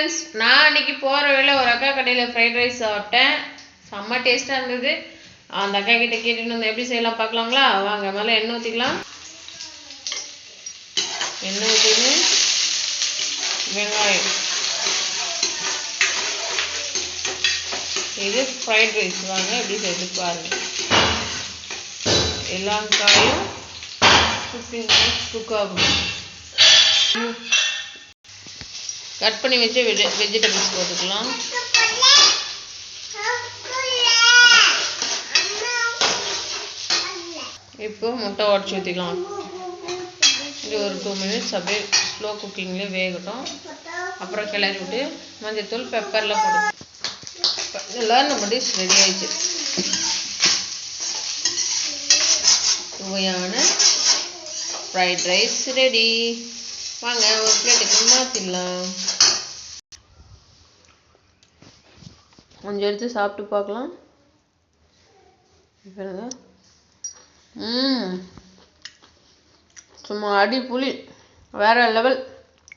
Friends, நான் அன்றைக்கி போகிற வேளை ஒரு அக்கா கடையில் ஃப்ரைட் ரைஸ் சாப்பிட்டேன். செம்ம டேஸ்ட்டாக இருந்தது. அந்த அக்கா கிட்டே கேட்டுட்டு வந்து எப்படி செய்யலாம் பார்க்கலாங்களா? வாங்க. முதல்ல எண்ணெய் ஊற்றிக்கலாம். எண்ணெய் ஊற்றின்னு வெங்காயம், இது ஃப்ரைட் ரைஸ். வாங்க எப்படி செய்து பாருங்கள். எல்லா காயும் 15 மினிட்ஸ் குக் ஆகணும். கட் பண்ணி வச்சு வெஜிடபிள்ஸ் போட்டுக்கலாம். இப்போ முட்டை உடச்சி ஊற்றிக்கலாம். இது ஒரு 2 மினிட்ஸ் அப்படியே ஸ்லோ குக்கிங்லேயே வேகட்டும். அப்புறம் கிளறி விட்டு மஞ்சள்தூள், பெப்பர்லாம் போட்டு எல்லாம் நம்ம டிஷ் ரெடி ஆயிடுச்சு. சுவையான ஃப்ரைட் ரைஸ் ரெடி. வாங்க ஒரு பிளேட்டுக்கு மாற்றிடலாம். கொஞ்சம் எடுத்து சாப்பிட்டு பார்க்கலாம். பாருங்க, சும்மா அடி புளி, வேற லெவல்.